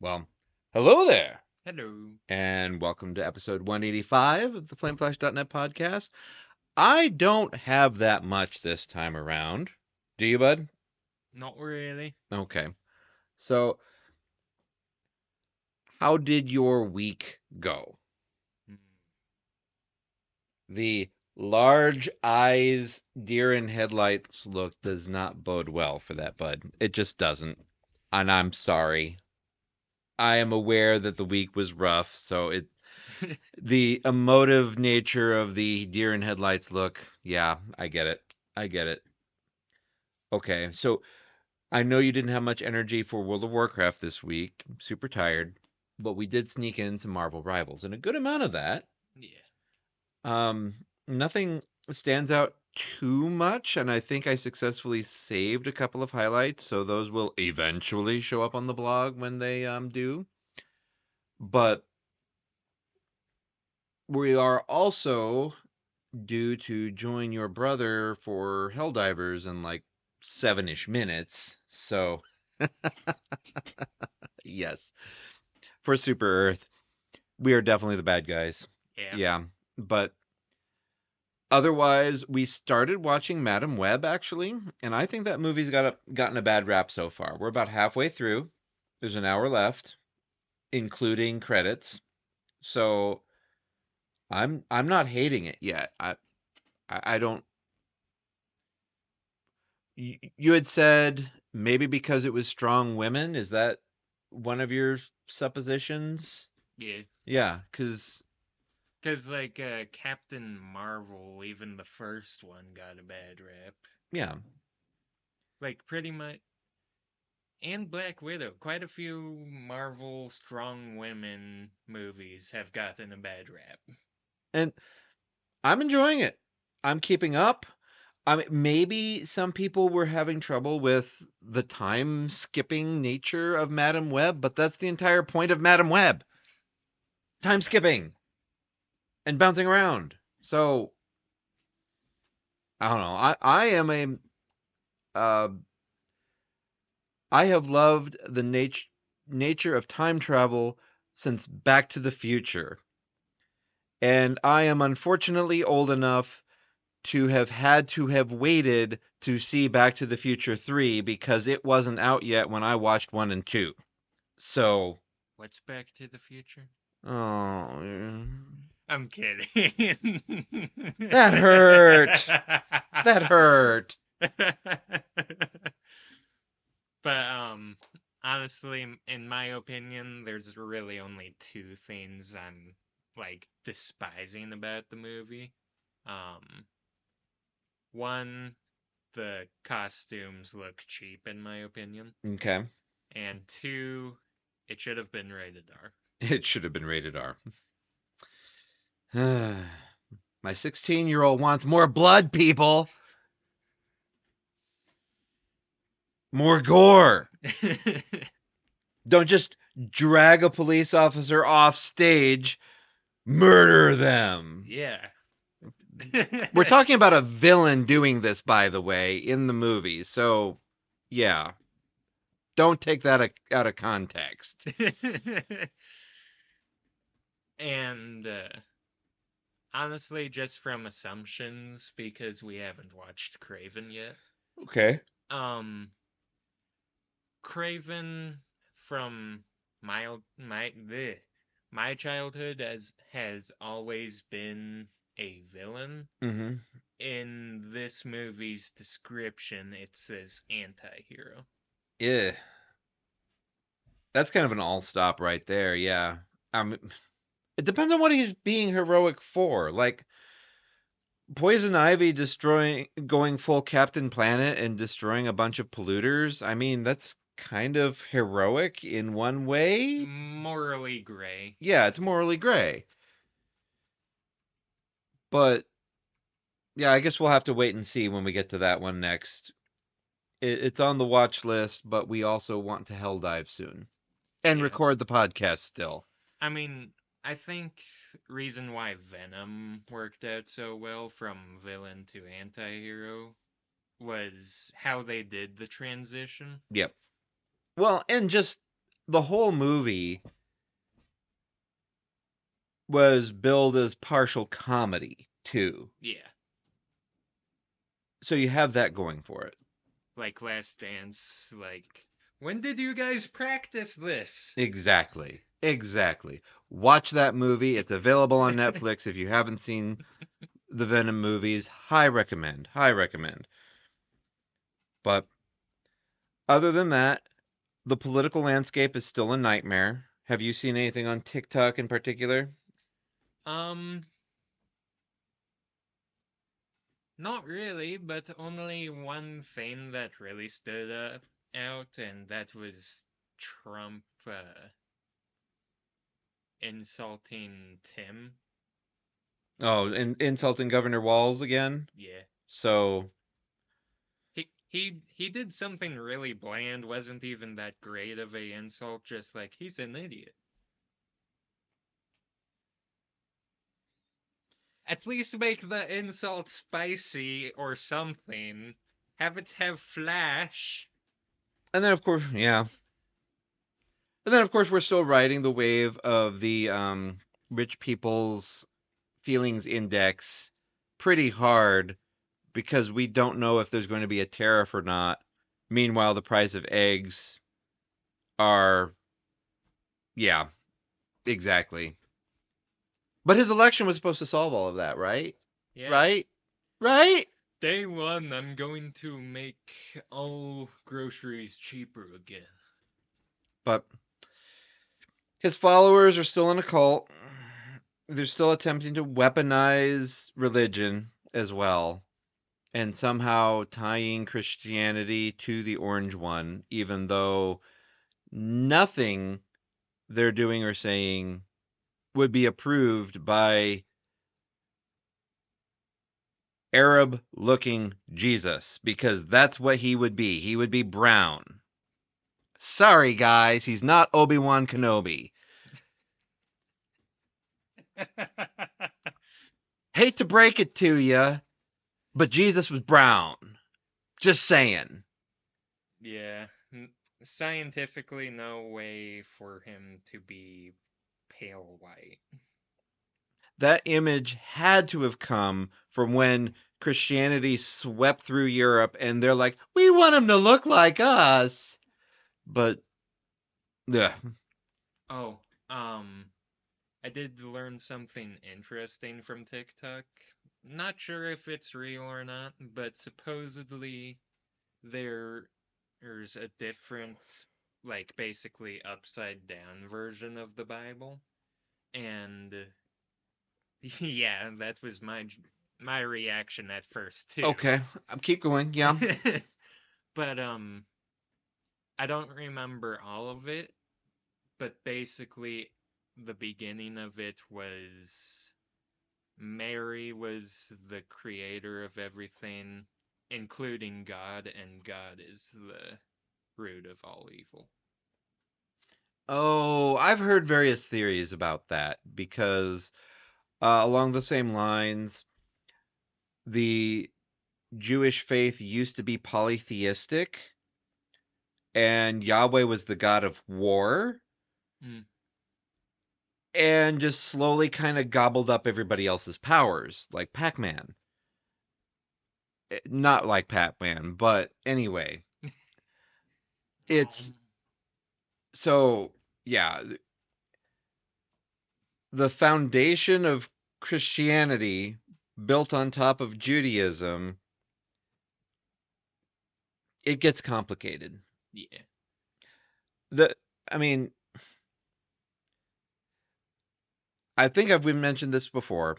Well, hello there, Hello. and welcome to episode 185 of the FlameFlash.net podcast. I don't have that much this time around. Do you, bud? Not really. Okay. So, how did your week go? Mm. The large eyes, deer in headlights look does not bode well for that, bud. It just doesn't. And I'm sorry. I am aware that the week was rough, so the emotive nature of the deer in headlights look, yeah, I get it. I get it. Okay, so I know you didn't have much energy for World of Warcraft this week. I'm super tired, but we did sneak in some Marvel Rivals, and a good amount of that. Yeah. Nothing stands out too much, and I think I successfully saved a couple of highlights, so those will eventually show up on the blog when they do. But we are also due to join your brother for Helldivers in like 7-ish minutes. So, yes, for Super Earth, we are definitely the bad guys. Yeah. Yeah, but otherwise, we started watching Madam Web actually, and I think that movie's gotten a bad rap so far. We're about halfway through. There's an hour left, including credits. So, I'm not hating it yet. I don't you had said maybe because it was strong women. Is that one of your suppositions? Yeah. Yeah, because, Because, Captain Marvel, even the first one got a bad rap. yeah. Pretty much. And Black Widow. Quite a few Marvel strong women movies have gotten a bad rap. And I'm enjoying it. I'm keeping up. I mean, maybe some people were having trouble with the time skipping nature of Madam Web, but that's the entire point of Madam Web. Time skipping and bouncing around. So, I don't know. I am a uh, I have loved the nature of time travel since Back to the Future. And I am unfortunately old enough to have had to have waited to see Back to the Future 3 because it wasn't out yet when I watched 1 and 2. So, What's Back to the Future? oh, I'm kidding. that hurt. That hurt. But honestly, in my opinion, there's really only two things I'm despising about the movie. Um One, the costumes look cheap in my opinion, Okay. and two, it should have been rated R. It should have been rated R. My 16-year-old wants more blood, people. More gore. Don't just drag a police officer off stage, murder them. Yeah. We're talking about a villain doing this, by the way, in the movie. So, yeah, don't take that out of context. And honestly, just from assumptions, because we haven't watched Craven yet. Okay. Um, Craven from my childhood has always been a villain. Mm-hmm. In this movie's description, it says anti-hero. Yeah. That's kind of an all stop right there. Yeah. Um, it depends on what he's being heroic for. Like, Poison Ivy going full Captain Planet and destroying a bunch of polluters. I mean, that's kind of heroic in one way. Morally gray. Yeah, it's morally gray. But yeah, I guess we'll have to wait and see when we get to that one next. It's on the watch list, but we also want to Helldive soon and Yeah. record the podcast still. I mean, I think reason why Venom worked out so well from villain to anti-hero was how they did the transition. Yep. Well, and just the whole movie was billed as partial comedy too. Yeah. So you have that going for it. Like Last Dance, like, when did you guys practice this? Exactly. Exactly. Watch that movie. It's available on Netflix if you haven't seen the Venom movies. High recommend. High recommend. But other than that, the political landscape is still a nightmare. Have you seen anything on TikTok in particular? Um, Not really, but only one thing that really stood out, and that was Trump insulting Tim. Oh, and insulting Governor Walls again? Yeah. So, He did something really bland, wasn't even that great of a insult, just like he's an idiot. At least make the insult spicy or something. Have it have flash. and then of course, yeah. And then of course we're still riding the wave of the rich people's feelings index pretty hard because we don't know if there's going to be a tariff or not. Meanwhile, the price of eggs are, yeah, exactly. But his election was supposed to solve all of that, right? Yeah. Right? Right? Day one, I'm going to make all groceries cheaper again. But his followers are still in a cult. They're still attempting to weaponize religion as well, and somehow tying Christianity to the orange one, even though nothing they're doing or saying would be approved by Arab looking Jesus, because that's what he would be. He would be brown. Sorry, guys, he's not Obi-Wan Kenobi. Hate to break it to you, but Jesus was brown. Just saying. Yeah. Scientifically, no way for him to be pale white. That image had to have come from when Christianity swept through Europe and they're like, we want him to look like us. But, ugh. Oh, um, I did learn something interesting from TikTok. Not sure if it's real or not, but supposedly there's a different, like basically upside down version of the Bible. And yeah, that was my reaction at first too. Okay, I'll keep going. Yeah. But I don't remember all of it, but basically the beginning of it was Mary was the creator of everything, including God, and God is the root of all evil. Oh, I've heard various theories about that because along the same lines, the Jewish faith used to be polytheistic, and Yahweh was the god of war, Mm. and just slowly kind of gobbled up everybody else's powers, like Pac Man. Not like Pac Man, but anyway, it's so, yeah, the foundation of Christianity built on top of Judaism, it gets complicated. Yeah. The I mean, I think I've mentioned this before,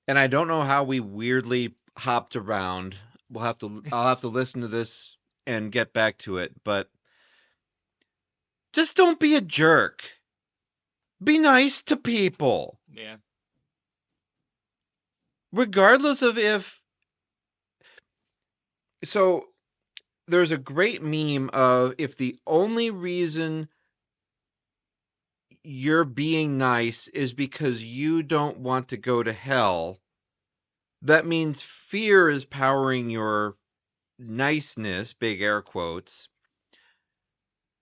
and I don't know how we weirdly hopped around. I'll have to listen to this and get back to it, but just don't be a jerk. Be nice to people. Yeah. Regardless of if so there's a great meme of if the only reason you're being nice is because you don't want to go to hell, that means fear is powering your niceness, big air quotes,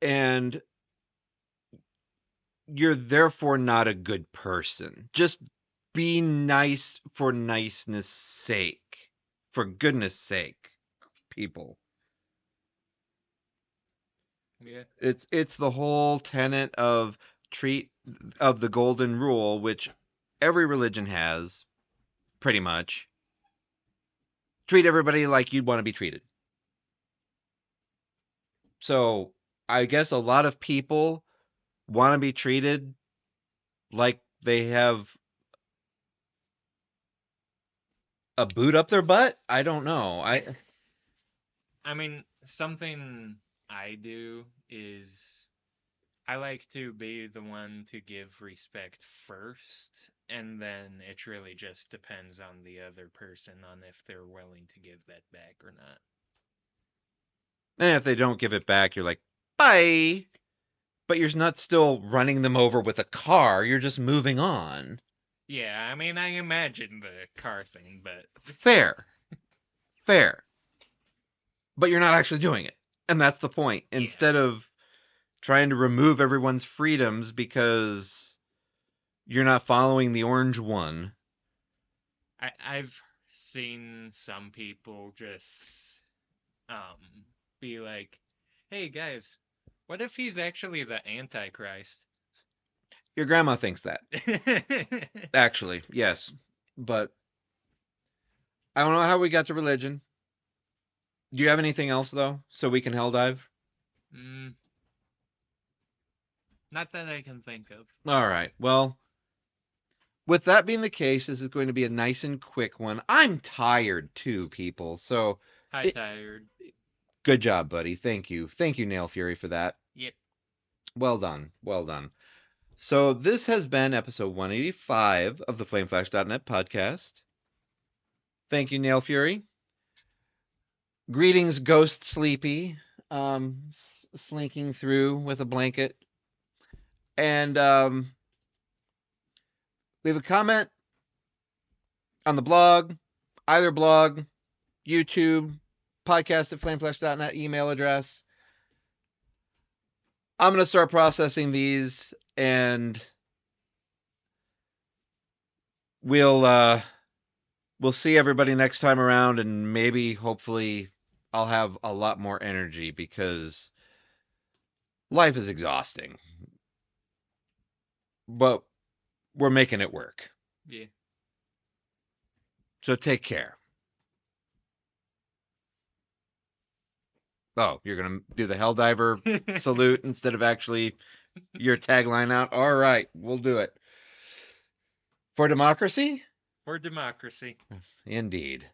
and you're therefore not a good person. Just be nice for niceness sake. For goodness sake, people. Yeah. It's the whole tenet of treat of the golden rule, which every religion has, pretty much. Treat everybody like you'd want to be treated. So I guess a lot of people want to be treated like they have a boot up their butt. I don't know. I mean, something I do is I like to be the one to give respect first, and then it really just depends on the other person on if they're willing to give that back or not. And if they don't give it back, you're like, bye. But you're not still running them over with a car. You're just moving on. Yeah, I mean, I imagine the car thing, but Fair. Fair. But you're not actually doing it. And that's the point. yeah, Instead of trying to remove everyone's freedoms because you're not following the orange one. I've seen some people just be like, "Hey guys, what if he's actually the Antichrist?" Your grandma thinks that. Actually, yes. But I don't know how we got to religion. Do you have anything else though, so we can hell dive? mm, not that I can think of. All right. Well, with that being the case, this is going to be a nice and quick one. I'm tired too, people. So, Hi, it, tired. good job, buddy. Thank you, Nail Fury, for that. Yep. Well done. Well done. So, this has been episode 185 of the FlameFlash.net podcast. Thank you, Nail Fury. Greetings, Ghost Sleepy. Slinking through with a blanket. And leave a comment on the blog, either blog, YouTube, podcast at flameflash.net email address. I'm going to start processing these and we'll we'll see everybody next time around and maybe hopefully I'll have a lot more energy because life is exhausting. But we're making it work. Yeah. So take care. Oh, you're going to do the Helldiver salute instead of actually your tagline out? All right, we'll do it. For democracy? For democracy. Indeed.